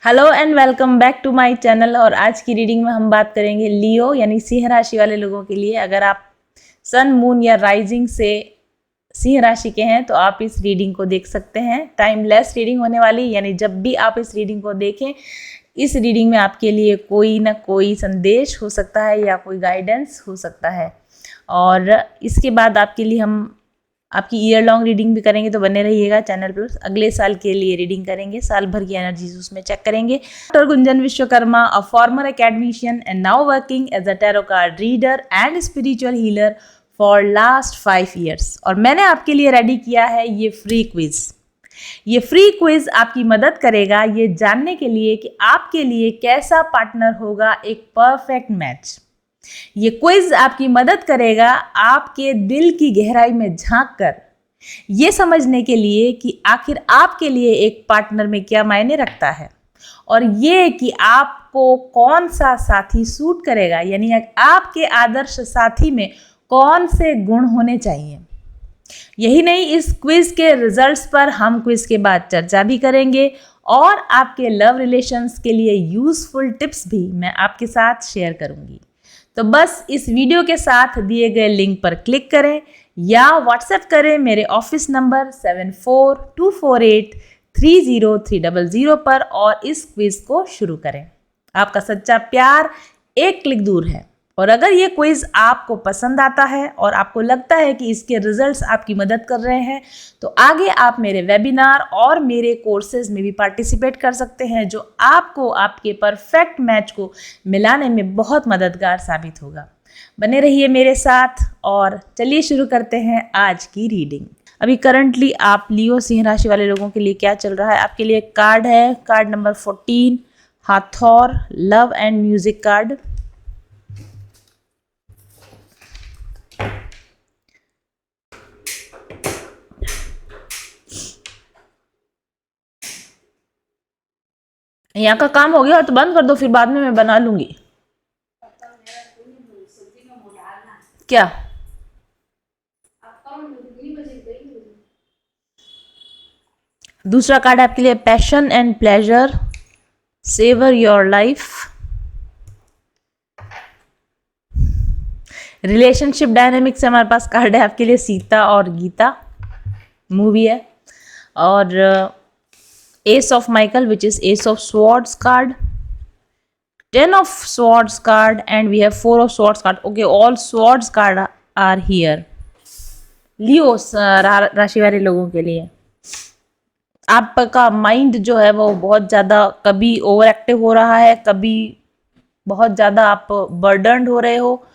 Hello and welcome back to my channel. और आज की रीडिंग में हम बात करेंगे लियो यानी सिंह राशि वाले लोगों के लिए। अगर आप सन, मून या राइजिंग से सिंह राशि के हैं तो आप इस रीडिंग को देख सकते हैं। टाइमलेस रीडिंग होने वाली, यानी जब भी आप इस रीडिंग को देखें, इस रीडिंग में आपके लिए कोई ना कोई संदेश हो सकता है या कोई गाइडेंस हो सकता है। और इसके बाद आपके लिए हम आपकी ईयर लॉन्ग रीडिंग भी करेंगे, तो बने रहिएगा चैनल पर। अगले साल के लिए रीडिंग करेंगे, साल भर की एनर्जीज उसमें चेक करेंगे। Doctor Gunjan Vishwakarma, a former academician and now working as a tarot card reader and spiritual healer for last 5 years। और मैंने आपके लिए रेडी किया है ये फ्री क्विज। ये फ्री क्विज आपकी मदद करेगा ये जानने के लिए कि आपके लिए कैसा पार्टनर होगा एक परफेक्ट मैच। ये क्विज आपकी मदद करेगा आपके दिल की गहराई में झांक कर ये समझने के लिए कि आखिर आपके लिए एक पार्टनर में क्या मायने रखता है, और ये कि आपको कौन सा साथी सूट करेगा, यानी आपके आदर्श साथी में कौन से गुण होने चाहिए। यही नहीं, इस क्विज के रिजल्ट्स पर हम क्विज के बाद चर्चा भी करेंगे और आपके लव रिलेशंस के लिए यूजफुल टिप्स भी मैं आपके साथ शेयर करूंगी। तो बस इस वीडियो के साथ दिए गए लिंक पर क्लिक करें या व्हाट्सएप करें मेरे ऑफिस नंबर 7424830300 पर और इस क्विज को शुरू करें। आपका सच्चा प्यार एक क्लिक दूर है। और अगर ये क्विज आपको पसंद आता है और आपको लगता है कि इसके रिजल्ट्स आपकी मदद कर रहे हैं, तो आगे आप मेरे वेबिनार और मेरे कोर्सेज में भी पार्टिसिपेट कर सकते हैं, जो आपको आपके परफेक्ट मैच को मिलाने में बहुत मददगार साबित होगा। बने रहिए मेरे साथ और चलिए शुरू करते हैं आज की रीडिंग। अभी करंटली आप लियो सिंह राशि वाले लोगों के लिए क्या चल रहा है। आपके लिए कार्ड है, कार्ड नंबर 14, हाथौर लव एंड म्यूजिक कार्ड। यहाँ का काम हो गया तो बंद कर दो, फिर बाद में मैं बना लूंगी। क्या दूसरा कार्ड आपके लिए passion and pleasure, savour your life. Relationship dynamics से हमारे पास कार्ड है आपके लिए सीता और गीता, मूवी है। और S of Michael which is S of swords card, 10 of swords card, and we have 4 of swords card. Okay, all swords card are here. लियो राशि वाले लोगों के लिए आपका माइंड जो है वो बहुत ज़्यादा कभी ओवर एक्टिव हो रहा है, कभी बहुत ज़्यादा आप बर्डन्ड हो रहे हो,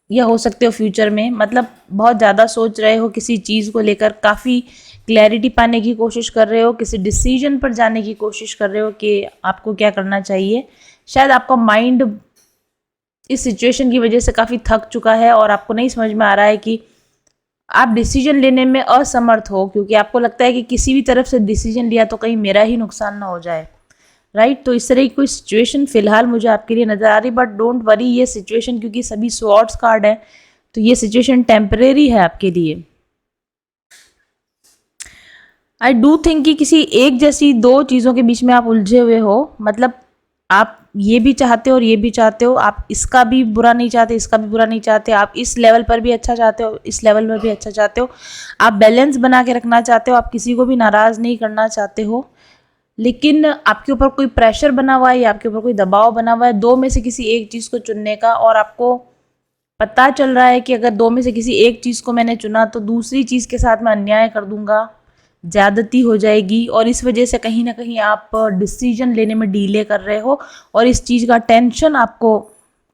या हो सकते हो फ्यूचर में मतलब बहुत ज़्यादा सोच रहे हो किसी चीज़ को लेकर, काफ़ी क्लैरिटी पाने की कोशिश कर रहे हो, किसी डिसीजन पर जाने की कोशिश कर रहे हो कि आपको क्या करना चाहिए। शायद आपका माइंड इस सिचुएशन की वजह से काफ़ी थक चुका है और आपको नहीं समझ में आ रहा है कि आप डिसीजन लेने में असमर्थ हो, क्योंकि आपको लगता है कि किसी भी तरफ से डिसीजन लिया तो कहीं मेरा ही नुकसान ना हो जाए। राइट, तो इस तरह की कोई सिचुएशन फिलहाल मुझे आपके लिए नज़र आ रही, बट डोंट वरी, ये सिचुएशन क्योंकि सभी स्वॉर्ड्स कार्ड है तो ये सिचुएशन टेम्परेरी है आपके लिए। आई डू थिंक कि किसी एक जैसी दो चीज़ों के बीच में आप उलझे हुए हो, मतलब आप ये भी चाहते हो और ये भी चाहते हो, आप इसका भी बुरा नहीं चाहते, इसका भी बुरा नहीं चाहते, आप इस लेवल पर भी अच्छा चाहते हो, इस लेवल पर भी अच्छा चाहते हो, आप बैलेंस बना के रखना चाहते हो, आप किसी को भी नाराज़ नहीं करना चाहते हो, लेकिन आपके ऊपर कोई प्रेशर बना हुआ है या आपके ऊपर कोई दबाव बना हुआ है दो में से किसी एक चीज़ को चुनने का, और आपको पता चल रहा है कि अगर दो में से किसी एक चीज़ को मैंने चुना तो दूसरी चीज़ के साथ मैं अन्याय कर दूंगा, ज़्यादती हो जाएगी, और इस वजह से कहीं ना कहीं आप डिसीजन लेने में डीले कर रहे हो और इस चीज़ का टेंशन आपको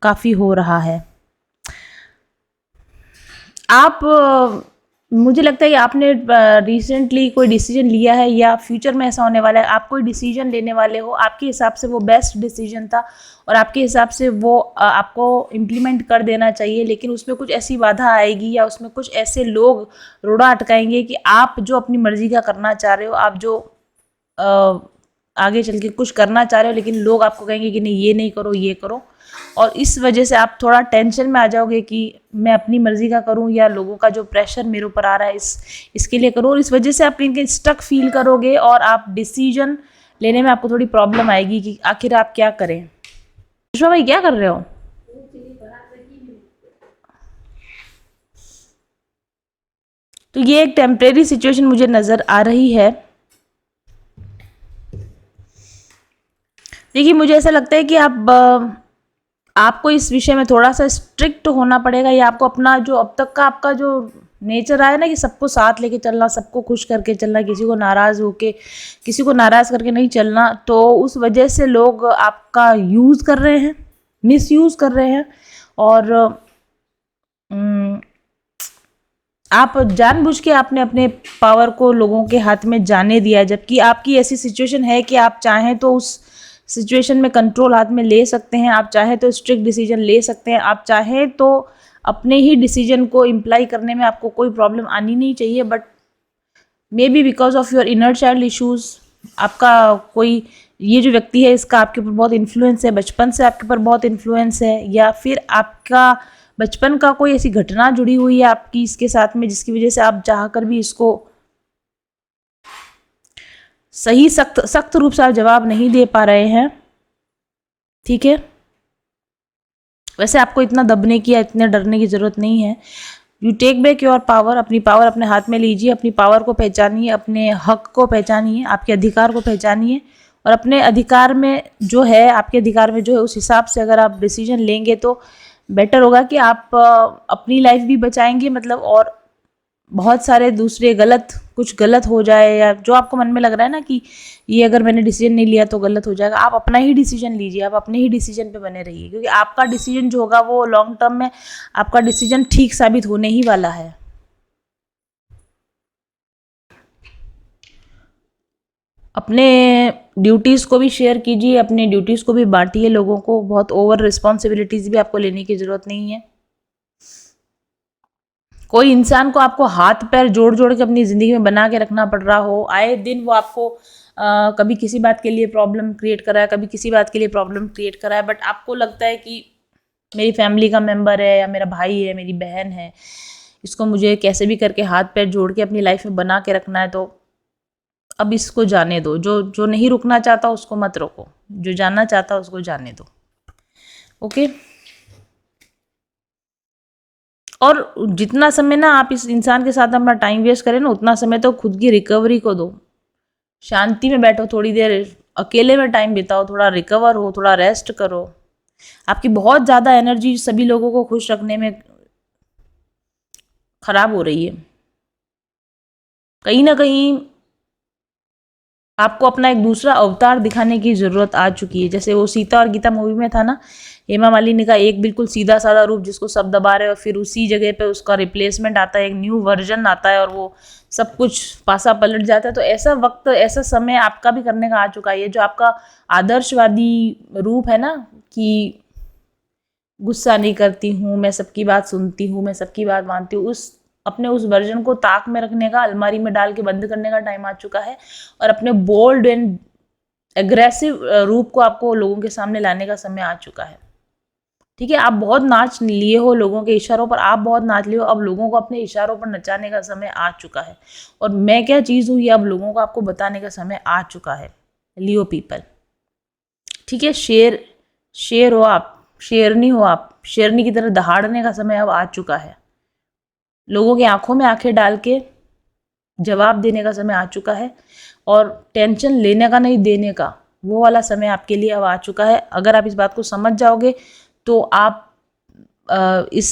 काफ़ी हो रहा है। आप मुझे लगता है कि आपने रिसेंटली कोई डिसीजन लिया है या फ्यूचर में ऐसा होने वाला है, आप कोई डिसीजन लेने वाले हो, आपके हिसाब से वो बेस्ट डिसीजन था और आपके हिसाब से वो आपको इम्प्लीमेंट कर देना चाहिए, लेकिन उसमें कुछ ऐसी बाधा आएगी या उसमें कुछ ऐसे लोग रोड़ा अटकाएंगे कि आप जो अपनी मर्जी का करना चाह रहे हो, आप जो आगे चल के कुछ करना चाह रहे हो, लेकिन लोग आपको कहेंगे कि नहीं ये नहीं करो, ये करो, और इस वजह से आप थोड़ा टेंशन में आ जाओगे कि मैं अपनी मर्जी का करूं या लोगों का जो प्रेशर मेरे ऊपर आ रहा है इसके लिए करूं, और इस वजह से आप कहीं कहीं स्टक फील करोगे और आप डिसीजन लेने में आपको थोड़ी प्रॉब्लम आएगी कि आखिर आप क्या करें। विश्वा भाई क्या कर रहे हो? तो ये एक टेम्परेरी सिचुएशन मुझे नज़र आ रही है। देखिए मुझे ऐसा लगता है कि आपको इस विषय में थोड़ा सा स्ट्रिक्ट होना पड़ेगा, या आपको अपना जो अब तक का आपका जो नेचर आया ना कि सबको साथ लेके चलना, सबको खुश करके चलना, किसी को नाराज़ करके नहीं चलना, तो उस वजह से लोग आपका यूज़ कर रहे हैं, मिसयूज़ कर रहे हैं, और आप जानबूझ के आपने अपने पावर को लोगों के हाथ में जाने दिया, जबकि आपकी ऐसी सिचुएशन है कि आप चाहें तो उस सिचुएशन में कंट्रोल हाथ में ले सकते हैं, आप चाहें तो स्ट्रिक्ट डिसीजन ले सकते हैं, आप चाहें तो अपने ही डिसीजन को इम्प्लाई करने में आपको कोई प्रॉब्लम आनी नहीं चाहिए। But may be because of your inner child issues, आपका कोई ये जो व्यक्ति है इसका आपके ऊपर बहुत इन्फ्लुएंस है, बचपन से आपके ऊपर बहुत इन्फ्लुएंस है, या फिर आपका बचपन का कोई ऐसी घटना जुड़ी हुई है आपकी इसके साथ में जिसकी वजह से आप चाहकर भी इसको सही सख्त रूप से आप जवाब नहीं दे पा रहे हैं। ठीक है, वैसे आपको इतना दबने की या इतने डरने की ज़रूरत नहीं है। You take back your power, अपनी पावर अपने हाथ में लीजिए, अपनी पावर को पहचानिए, अपने हक को पहचानिए, आपके अधिकार को पहचानिए, और अपने अधिकार में जो है, आपके अधिकार में जो है उस हिसाब से अगर आप डिसीजन लेंगे तो बेटर होगा कि आप अपनी लाइफ भी बचाएंगे, मतलब, और बहुत सारे दूसरे कुछ गलत हो जाए, या जो आपको मन में लग रहा है ना कि ये अगर मैंने डिसीजन नहीं लिया तो गलत हो जाएगा, आप अपना ही डिसीजन लीजिए, आप अपने ही डिसीजन पे बने रहिए, क्योंकि आपका डिसीजन जो होगा वो लॉन्ग टर्म में आपका डिसीजन ठीक साबित होने ही वाला है। अपने ड्यूटीज़ को भी शेयर कीजिए, अपने ड्यूटीज़ को भी बांटिए लोगों को, बहुत ओवर रिस्पॉन्सिबिलिटीज़ भी आपको लेने की ज़रूरत नहीं है। कोई इंसान को आपको हाथ पैर जोड़ जोड़ के अपनी ज़िंदगी में बना के रखना पड़ रहा हो, आए दिन वो आपको कभी किसी बात के लिए प्रॉब्लम क्रिएट कर रहा है, कभी किसी बात के लिए प्रॉब्लम क्रिएट कर रहा है, बट आपको लगता है कि मेरी फैमिली का मेंबर है, या मेरा भाई है, मेरी बहन है, इसको मुझे कैसे भी करके हाथ पैर जोड़ के अपनी लाइफ में बना के रखना है, तो अब इसको जाने दो। जो नहीं रुकना चाहता उसको मत रोको, जो जानना चाहता उसको जाने दो। ओके, और जितना समय ना आप इस इंसान के साथ अपना टाइम वेस्ट करें ना, उतना समय तो खुद की रिकवरी को दो। शांति में बैठो, थोड़ी देर अकेले में टाइम बिताओ, थोड़ा रिकवर हो, थोड़ा रेस्ट करो। आपकी बहुत ज़्यादा एनर्जी सभी लोगों को खुश रखने में खराब हो रही है। कहीं ना कहीं आपको अपना एक दूसरा अवतार दिखाने की ज़रूरत आ चुकी है। जैसे वो सीता और गीता मूवी में था ना, हेमा मालिनी का एक बिल्कुल सीधा साधा रूप जिसको सब दबा रहे, और फिर उसी जगह पे उसका रिप्लेसमेंट आता है, एक न्यू वर्जन आता है, और वो सब कुछ पासा पलट जाता है। तो ऐसा वक्त, ऐसा समय आपका भी करने का आ चुका है। जो आपका आदर्शवादी रूप है ना, कि गुस्सा नहीं करती हूँ, मैं सबकी बात सुनती हूँ, मैं सबकी बात मानती हूँ, अपने उस वर्जन को ताक में रखने का, अलमारी में डाल के बंद करने का टाइम आ चुका है, और अपने बोल्ड एंड एग्रेसिव रूप को आपको लोगों के सामने लाने का समय आ चुका है। ठीक है, आप बहुत नाच लिए हो लोगों के इशारों पर, आप बहुत नाच लिए हो, अब लोगों को अपने इशारों पर नचाने का समय आ चुका है, और मैं क्या चीज़ हूँ ये अब लोगों को आपको बताने का समय आ चुका है। लियो पीपल, ठीक है, शेर हो आप, शेरनी हो आप, शेरनी की तरह दहाड़ने का समय अब आ चुका है। लोगों की आंखों में आंखें डाल के जवाब देने का समय आ चुका है, और टेंशन लेने का नहीं, देने का, वो वाला समय आपके लिए अब आ चुका है। अगर आप इस बात को समझ जाओगे तो आप इस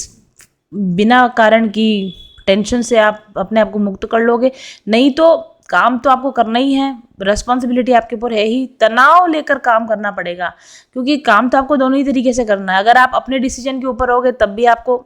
बिना कारण की टेंशन से आप अपने आप को मुक्त कर लोगे। नहीं तो काम तो आपको करना ही है, रिस्पॉन्सिबिलिटी आपके ऊपर है ही, तनाव लेकर काम करना पड़ेगा, क्योंकि काम तो आपको दोनों ही तरीके से करना है। अगर आप अपने डिसीजन के ऊपर रहोगे तब भी आपको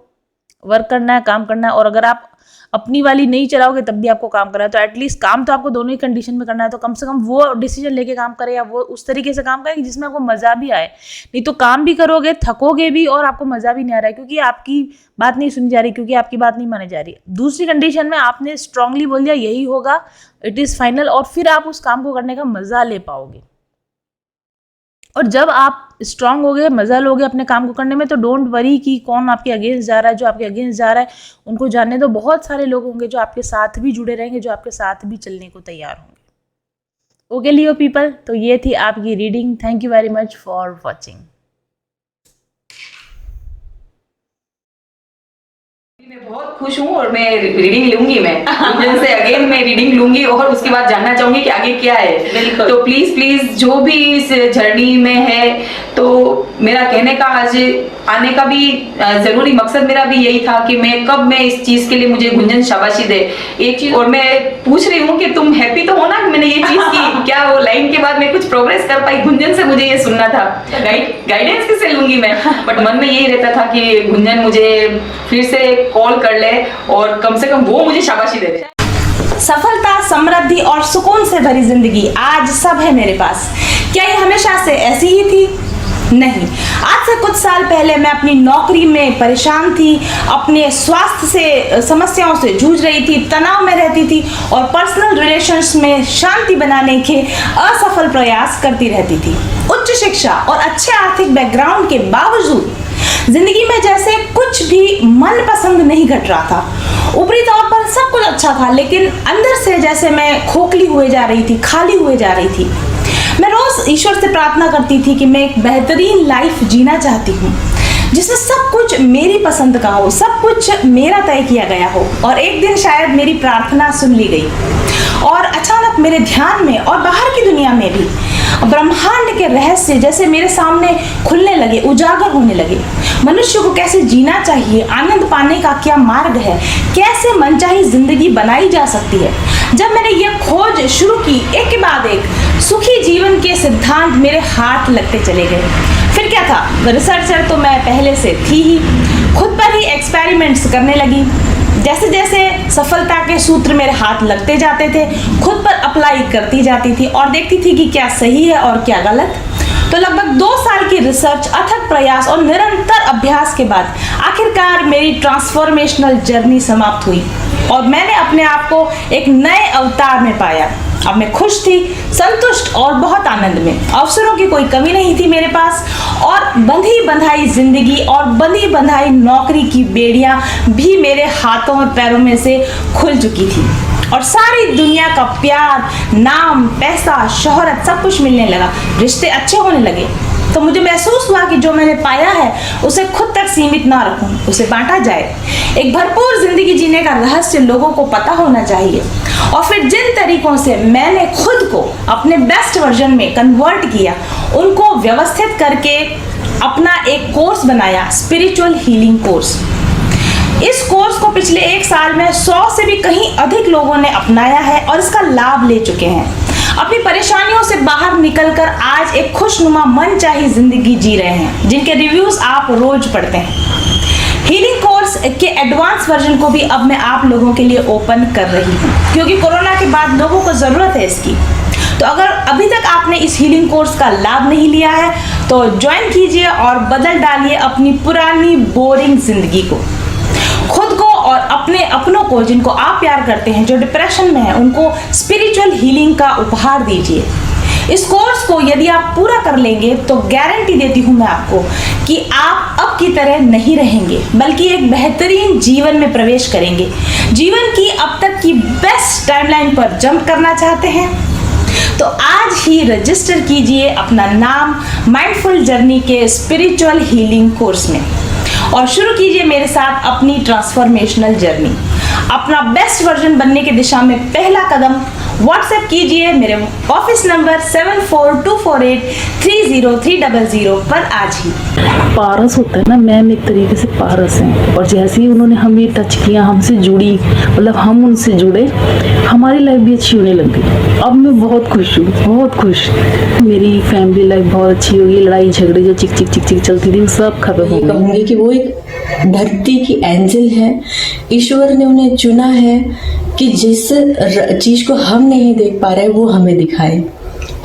वर्क करना है, काम करना है, और अगर आप अपनी वाली नहीं चलाओगे तब भी आपको काम करना है। तो एटलीस्ट काम तो आपको दोनों ही कंडीशन में करना है, तो कम से कम वो डिसीजन लेके काम करें, या वो उस तरीके से काम करें जिसमें आपको मज़ा भी आए। नहीं तो काम भी करोगे, थकोगे भी, और आपको मज़ा भी नहीं आ रहा है, क्योंकि आपकी बात नहीं सुनी जा रही, क्योंकि आपकी बात नहीं मानी जा रही। दूसरी कंडीशन में आपने स्ट्रांगली बोल दिया यही होगा, इट इज़ फाइनल, और फिर आप उस काम को करने का मज़ा ले पाओगे। और जब आप स्ट्रांग हो गए, मजा लोगे अपने काम को करने में, तो डोंट वरी कि कौन आपके अगेंस्ट जा रहा है। जो आपके अगेंस्ट जा रहा है उनको जानने दो, बहुत सारे लोग होंगे जो आपके साथ भी जुड़े रहेंगे, जो आपके साथ भी चलने को तैयार होंगे। ओके लियो पीपल, तो ये थी आपकी reading. Thank you very much for watching. मैं बहुत खुश हूँ और मैं रीडिंग लूंगी, मैं गुंजन से अगेन मैं रीडिंग लूंगी और उसके बाद जानना चाहूंगी कि आगे क्या है। तो प्लीज जो भी इस जर्नी में है, तो मेरा कहने का आज आने का भी जरूरी मकसद मेरा भी यही था कि मैं इस चीज के लिए मुझे गुंजन शाबाशी दे एक चीज। और मैं पूछ रही हूँ कि तुम हैप्पी तो हो ना कि मैंने ये चीज की? क्या वो लाइन के बाद मैं कुछ प्रोग्रेस कर पाई? गुंजन से मुझे ये सुनना था, गाइडेंस किससे लूंगी मैं? बट मन में यही रहता था कि गुंजन मुझे फिर से कॉल कर ले और कम से कम वो मुझे शाबाशी दे दे। सफलता, समृद्धि और सुकून से भरी जिंदगी आज सब है मेरे पास। क्या ये हमेशा से ऐसी ही थी? नहीं। आज से कुछ साल पहले मैं अपनी नौकरी में परेशान थी, अपने स्वास्थ्य से समस्याओं से जूझ रही थी, तनाव में रहती थी और पर्सनल रिलेशंस में शांति बनाने के असफल प्रयास करती रहती थी। उच्च शिक्षा और अच्छे आर्थिक बैकग्राउंड के बावजूद जिंदगी में जैसे कुछ भी मन पसंद नहीं घट रहा था। ऊपरी तौर पर सब कुछ अच्छा था, लेकिन अंदर से जैसे मैं खोखली हुए जा रही थी, खाली हुए जा रही थी। मैं रोज ईश्वर से प्रार्थना करती थी कि मैं एक बेहतरीन लाइफ जीना चाहती हूँ, जिसमें सब कुछ मेरी पसंद का हो, सब कुछ मेरा तय किया गया हो। और एक दिन शायद मेरी प्रार्थना सुन ली गई और अचानक मेरे ध्यान में और बाहर की दुनिया में भी ब्रह्मांड के रहस्य जैसे मेरे सामने खुलने लगे, उजागर होने लगे। मनुष्य को कैसे जीना चाहिए, आनंद पाने का क्या मार्ग है, कैसे मनचाही जिंदगी बनाई जा सकती है। जब मैंने ये खोज शुरू की, एक के बाद एक सुखी जीवन के सिद्धांत मेरे हाथ लगते चले गए। फिर क्या था, रिसर्चर तो मैं पहले से थी ही। खुद पर ही एक्सपेरिमेंट्स करने लगी। जैसे जैसे सफलता के सूत्र मेरे हाथ लगते जाते थे, खुद पर अप्लाई करती जाती थी और देखती थी कि क्या सही है और क्या गलत। तो लगभग 2 साल की रिसर्च, अथक प्रयास और निरंतर अभ्यास के बाद आखिरकार मेरी ट्रांसफॉर्मेशनल जर्नी समाप्त हुई और मैंने अपने आप को एक नए अवतार में पाया। अब मैं खुश थी, संतुष्ट और बहुत आनंद में। अवसरों की कोई कमी नहीं थी मेरे पास और बंधी बंधाई जिंदगी और बंधी बंधाई नौकरी की बेड़ियां भी मेरे हाथों और पैरों में से खुल चुकी थी और सारी दुनिया का प्यार, नाम, पैसा, शोहरत सब कुछ मिलने लगा। रिश्ते अच्छे होने लगे। तो मुझे महसूस हुआ कि जो मैंने पाया है उसे खुद तक सीमित ना रखूं, उसे बांटा जाए। एक भरपूर जिंदगी जीने का रहस्य लोगों को पता होना चाहिए। और फिर जिन तरीकों से मैंने खुद को अपने बेस्ट वर्जन में कन्वर्ट किया, उनको व्यवस्थित करके अपना एक कोर्स बनाया, स्पिरिचुअल हीलिंग कोर्स। इस कोर्स को पिछले 1 साल में 100 से भी कहीं अधिक लोगों ने अपनाया है और इसका लाभ ले चुके हैं। अपनी परेशानियों से बाहर निकलकर आज एक खुशनुमा मनचाही जिंदगी जी रहे हैं, जिनके रिव्यूज आप रोज पढ़ते हैं। हीलिंग कोर्स के एडवांस वर्जन को भी अब मैं आप लोगों के लिए ओपन कर रही हूँ, क्योंकि कोरोना के बाद लोगों को जरूरत है इसकी। तो अगर अभी तक आपने इस हीलिंग कोर्स का लाभ नहीं लिया है तो ज्वाइन कीजिए और बदल डालिए अपनी पुरानी बोरिंग जिंदगी को। खुद को और अपने अपनों को, जिनको आप प्यार करते हैं, जो डिप्रेशन में है, उनको स्पिरिचुअल हीलिंग का उपहार दीजिए। इस कोर्स को यदि आप पूरा कर लेंगे तो गारंटी देती हूं मैं आपको कि आप अब की तरह नहीं रहेंगे, बल्कि एक बेहतरीन जीवन में प्रवेश करेंगे। जीवन की अब तक की बेस्ट टाइमलाइन पर जंप करना चाहते हैं तो आज ही रजिस्टर कीजिए अपना नाम माइंडफुल जर्नी के स्पिरिचुअल हीलिंग कोर्स में और शुरू कीजिए मेरे साथ अपनी ट्रांसफॉर्मेशनल जर्नी। अपना बेस्ट वर्जन बनने की दिशा में पहला कदम व्हाट्सएप कीजिए मेरे ऑफिस नंबर 7424830300 पर आज ही। पारस होता है ना, मैम एक तरीके से पारस हैं और जैसे ही उन्होंने हमें टच किया, हमसे जुड़ी, मतलब हम उनसे जुड़े, हमारी लाइफ भी अच्छी होने लग गई। अब मैं बहुत खुश हूँ, बहुत खुश। मेरी फैमिली लाइफ बहुत अच्छी होगी। लड़ाई झगड़े जो चिक चिक चिक चिक चलती थी सब खत्म हो गई। कहूँगी कि वो एक धरती की एंजल है। ईश्वर ने उन्हें चुना है कि जिस चीज़ को हम नहीं देख पा रहे वो हमें दिखाए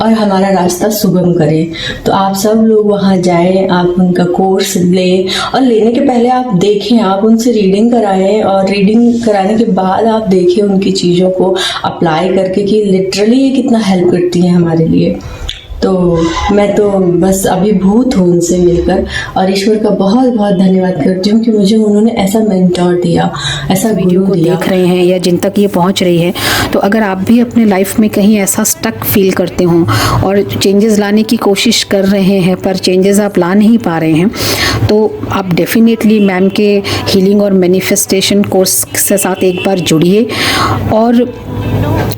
और हमारा रास्ता सुगम करे। तो आप सब लोग वहाँ जाएं, आप उनका कोर्स लें और लेने के पहले आप देखें, आप उनसे रीडिंग कराएं और रीडिंग कराने के बाद आप देखें उनकी चीज़ों को अप्लाई करके कि लिटरली ये कितना हेल्प करती है हमारे लिए। तो मैं तो बस अभिभूत हूँ उनसे मिलकर और ईश्वर का बहुत बहुत धन्यवाद करती हूँ कि मुझे उन्होंने ऐसा मेंटोर दिया, ऐसा वीडियो को देख रहे हैं या जिन तक ये पहुंच रही है तो अगर आप भी अपने लाइफ में कहीं ऐसा स्टक फील करते हो और चेंजेस लाने की कोशिश कर रहे हैं पर चेंजेस आप ला नहीं पा रहे हैं, तो आप डेफिनेटली मैम के हीलिंग और मैनिफेस्टेशन कोर्स के साथ एक बार जुड़िए। और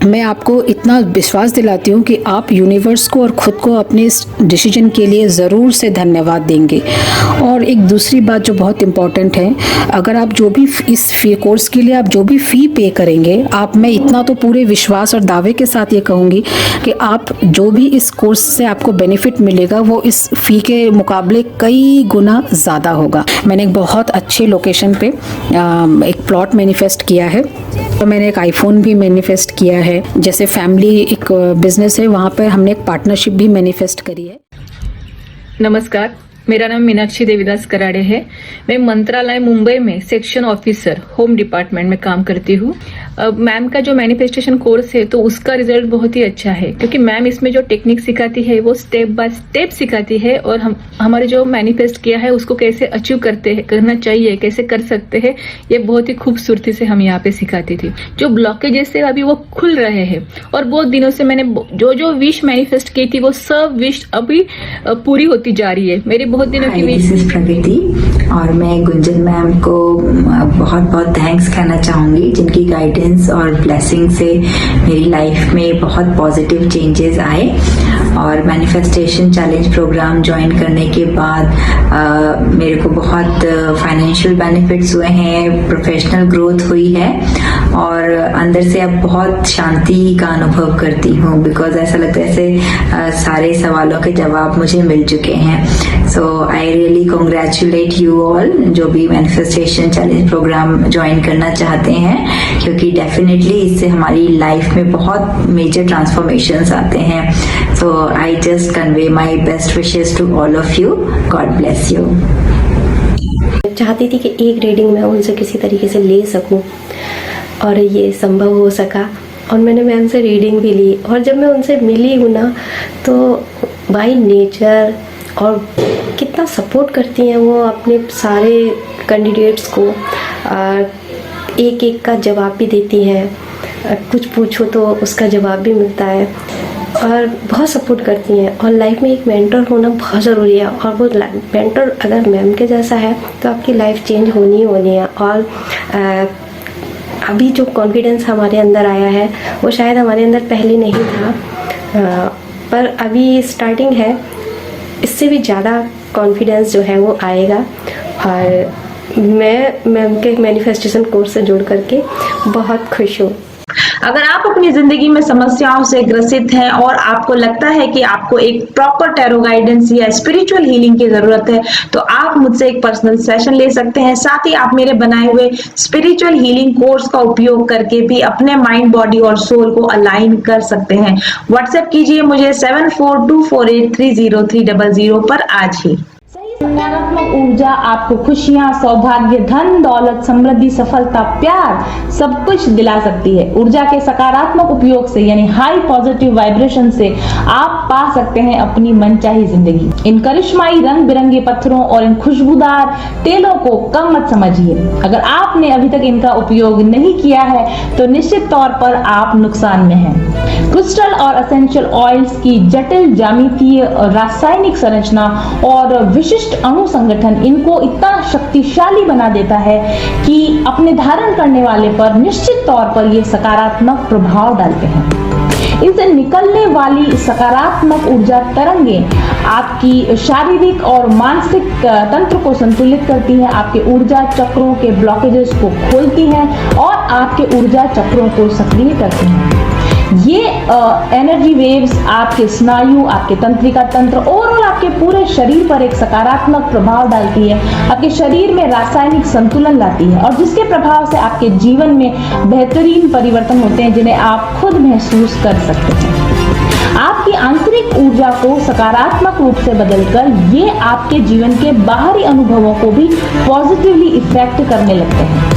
मैं आपको इतना विश्वास दिलाती हूँ कि आप यूनिवर्स को और ख़ुद को अपने इस डिसीजन के लिए ज़रूर से धन्यवाद देंगे। और एक दूसरी बात जो बहुत इम्पॉर्टेंट है, अगर आप जो भी इस फी कोर्स के लिए आप जो भी फ़ी पे करेंगे, आप, मैं इतना तो पूरे विश्वास और दावे के साथ ये कहूँगी कि आप जो भी इस कोर्स से आपको बेनिफिट मिलेगा वो इस फ़ी के मुकाबले कई गुना ज़्यादा होगा। मैंने एक बहुत अच्छे लोकेशन पे एक प्लॉट मैनिफेस्ट किया है, तो मैंने एक आईफोन भी मैनिफेस्ट किया है। जैसे फैमिली एक बिजनेस है, वहाँ पर हमने एक पार्टनरशिप भी मैनिफेस्ट करी है। नमस्कार, मेरा नाम मीनाक्षी देवीदास कराड़े है। मैं मंत्रालय मुंबई में सेक्शन ऑफिसर होम डिपार्टमेंट में काम करती हूँ। मैम का जो मैनिफेस्टेशन कोर्स है तो उसका रिजल्ट बहुत ही अच्छा है, क्योंकि मैम इसमें जो टेक्निक सिखाती है वो स्टेप बाय स्टेप सिखाती है और हमारे जो मैनिफेस्ट किया है उसको कैसे अचीव करना चाहिए, कैसे कर सकते हैं, ये बहुत ही खूबसूरती से हम यहाँ पे सिखाती थी। जो ब्लॉकेजेस है अभी वो खुल रहे हैं और बहुत दिनों से मैंने जो विश मैनिफेस्ट की थी वो सब विश अभी पूरी होती जा रही है। मेरी बहुत दिनों की विश। दिस इज प्रगति और मैं गुंजन मैम को बहुत बहुत थैंक्स कहना चाहूँगी, जिनकी गाइडेंस और ब्लेसिंग से मेरी लाइफ में बहुत पॉजिटिव चेंजेस आए। और मैनिफेस्टेशन चैलेंज प्रोग्राम ज्वाइन करने के बाद मेरे को बहुत फाइनेंशियल बेनिफिट्स हुए हैं, प्रोफेशनल ग्रोथ हुई है और अंदर से अब बहुत शांति का अनुभव करती हूँ, बिकॉज ऐसा लगता है जैसे सारे सवालों के जवाब मुझे मिल चुके हैं। So I really congratulate you all जो भी मैनिफेस्टेशन चैलेंज प्रोग्राम ज्वाइन करना चाहते हैं, क्योंकि डेफिनेटली इससे हमारी लाइफ में बहुत मेजर ट्रांसफॉर्मेशंस आते हैं। So I just convey my best wishes to all of you. God bless you. चाहती थी कि एक रीडिंग मैं उनसे किसी तरीके से ले सकूं और ये संभव हो सका और मैंने मैम से रीडिंग भी ली। और जब मैं उनसे मिली हूँ ना, तो बाय नेचर और कितना सपोर्ट करती हैं वो अपने सारे कैंडिडेट्स को, एक एक का जवाब भी देती हैं, कुछ पूछो तो उसका जवाब भी मिलता है और बहुत सपोर्ट करती हैं। और लाइफ में एक मेंटर होना बहुत ज़रूरी है और वो मेंटर अगर मैम के जैसा है तो आपकी लाइफ चेंज होनी ही होनी है। और अभी जो कॉन्फिडेंस हमारे अंदर आया है वो शायद हमारे अंदर पहले नहीं था, पर अभी स्टार्टिंग है, इससे भी ज़्यादा कॉन्फिडेंस जो है वो आएगा। और मैं मैम के मैनिफेस्टेशन कोर्स से जुड़ करके बहुत खुश हूँ। अगर आप अपनी जिंदगी में समस्याओं से ग्रसित हैं और आपको लगता है कि आपको एक प्रॉपर टैरो गाइडेंस या स्पिरिचुअल हीलिंग की जरूरत है, तो आप मुझसे एक पर्सनल सेशन ले सकते हैं। साथ ही आप मेरे बनाए हुए स्पिरिचुअल हीलिंग कोर्स का उपयोग करके भी अपने माइंड, बॉडी और सोल को अलाइन कर सकते हैं। व्हाट्सएप कीजिए मुझे 7424830300 पर आज ही। सकारात्मक ऊर्जा आपको खुशियां, सौभाग्य, धन, दौलत, समृद्धि, सफलता, प्यार सब कुछ दिला सकती है। ऊर्जा के सकारात्मक उपयोग से यानी हाई पॉजिटिव वाइब्रेशन से आप पा सकते हैं अपनी मनचाही जिंदगी। इन करिश्माई रंग बिरंगे पत्थरों और इन खुशबूदार तेलों को कम मत समझिए। अगर आपने अभी तक इनका उपयोग नहीं किया है तो निश्चित तौर पर आप नुकसान में हैं। क्रिस्टल और एसेंशियल ऑयल्स की जटिल ज्यामितीय, रासायनिक संरचना और विशिष्ट अणु संगठन इनको इतना शक्तिशाली बना देता है कि अपने धारण करने वाले पर निश्चित तौर पर ये सकारात्मक प्रभाव डालते हैं। इनसे निकलने वाली सकारात्मक ऊर्जा तरंगें आपकी शारीरिक और मानसिक तंत्र को संतुलित करती है, आपके ऊर्जा चक्रों के ब्लॉकेजेस को खोलती हैं और आपके ऊर्जा चक्रों को सक्रिय करती हैं। ये एनर्जी वेव्स आपके स्नायु, आपके तंत्रिका तंत्र, ओवरऑल आपके पूरे शरीर पर एक सकारात्मक प्रभाव डालती है, आपके शरीर में रासायनिक संतुलन लाती है और जिसके प्रभाव से आपके जीवन में बेहतरीन परिवर्तन होते हैं जिन्हें आप खुद महसूस कर सकते हैं। आपकी आंतरिक ऊर्जा को सकारात्मक रूप से बदलकर ये आपके जीवन के बाहरी अनुभवों को भी पॉजिटिवली इफेक्ट करने लगते हैं।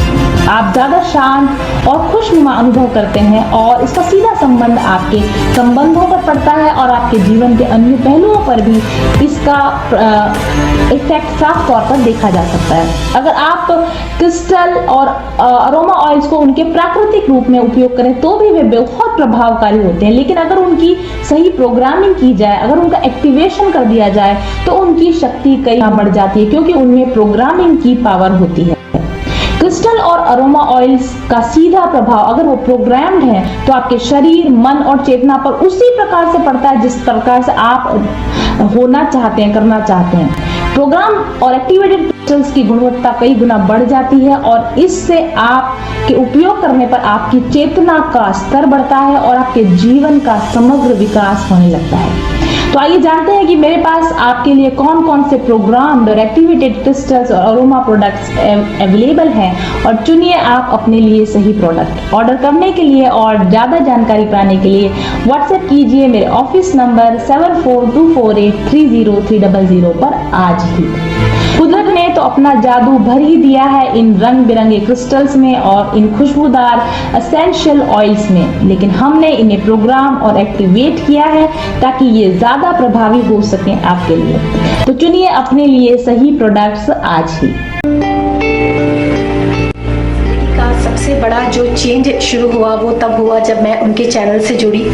आप ज़्यादा शांत और खुशनुमा अनुभव करते हैं और इसका सीधा संबंध आपके संबंधों पर पड़ता है और आपके जीवन के अन्य पहलुओं पर भी इसका इफेक्ट साफ तौर पर देखा जा सकता है। अगर आप क्रिस्टल और अरोमा ऑयल्स को उनके प्राकृतिक रूप में उपयोग करें तो भी वे बहुत प्रभावकारी होते हैं, लेकिन अगर उनकी सही प्रोग्रामिंग की जाए, अगर उनका एक्टिवेशन कर दिया जाए तो उनकी शक्ति कई गुना बढ़ जाती है, क्योंकि उनमें प्रोग्रामिंग की पावर होती है। क्रिस्टल और अरोमा ऑयल्स का सीधा प्रभाव अगर वो प्रोग्राम्ड है तो आपके शरीर, मन और चेतना पर उसी प्रकार से पड़ता है जिस प्रकार से आप होना चाहते हैं, करना चाहते हैं। प्रोग्राम और एक्टिवेटेड क्रिस्टल्स की गुणवत्ता कई गुना बढ़ जाती है और इससे आपके उपयोग करने पर आपकी चेतना का स्तर बढ़ता है और आपके जीवन का समग्र विकास होने लगता है। तो आइए जानते हैं कि मेरे पास आपके लिए कौन कौन से प्रोग्राम्ड और एक्टिवेटेड क्रिस्टल्स और अरोमा प्रोडक्ट्स अवेलेबल हैं और चुनिए आप अपने लिए सही प्रोडक्ट। ऑर्डर करने के लिए और ज़्यादा जानकारी पाने के लिए व्हाट्सएप कीजिए मेरे ऑफिस नंबर 7424830300 पर आज ही। कुदरत ने तो अपना जादू भर ही दिया है इन रंग बिरंगे क्रिस्टल्स में और इन खुशबूदार एसेंशियल ऑयल्स में, लेकिन हमने इन्हें प्रोग्राम और एक्टिवेट किया है ताकि ये ज़्यादा प्रभावी हो सकें आपके लिए। तो चुनिए अपने लिए सही प्रोडक्ट्स आज ही। सबसे बड़ा जो चेंज शुरू हुआ वो तब हुआ जब मैं उनके चैनल से जुड़ी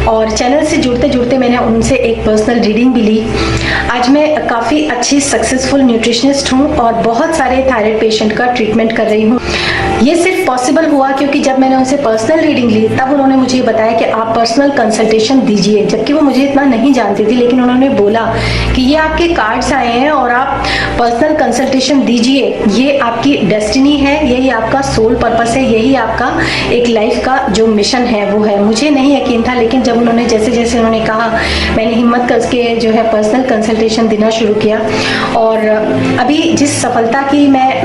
और चैनल से जुड़ते जुड़ते मैंने उनसे एक पर्सनल रीडिंग भी ली। आज मैं काफ़ी अच्छी सक्सेसफुल न्यूट्रिशनिस्ट हूँ और बहुत सारे थायराइड पेशेंट का ट्रीटमेंट कर रही हूँ। ये सिर्फ पॉसिबल हुआ क्योंकि जब मैंने उनसे पर्सनल रीडिंग ली तब उन्होंने मुझे बताया कि आप पर्सनल कंसल्टेशन दीजिए, जबकि वो मुझे इतना नहीं जानती थी, लेकिन उन्होंने बोला कि ये आपके कार्ड्स आए हैं और आप पर्सनल कंसल्टेशन दीजिए, ये आपकी डेस्टिनी है, यही आपका सोल पर्पस है, यही आपका एक लाइफ का जो मिशन है वो है। मुझे नहीं यकीन था, लेकिन जब उन्होंने जैसे जैसे उन्होंने कहा मैंने हिम्मत करके जो है पर्सनल कंसल्टेशन देना शुरू किया और अभी जिस सफलता की मैं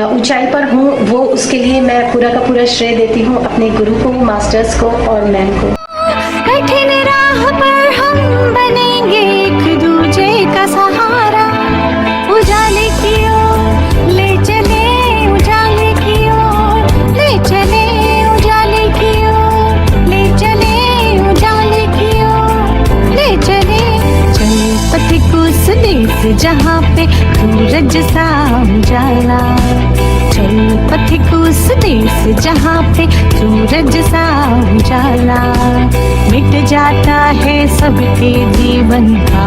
ऊंचाई पर हूँ वो उसके लिए मैं पूरा का पूरा श्रेय देती हूँ अपने गुरु को, मास्टर्स को और मैम को। कठिन राह पर हम बनेंगे एक दूजे का सहारा, उजाले की ओर ले चले, उजाले की ओर ले चले, उजाले की ओर ले चले, उजाले की ओर ले चले। चले पथिक उस देश जहाँ पे सूरज सा उजाला, चल पथिक उस देश जहाँ पे सूरज सा उजाला, मिट जाता है सबके जीवन का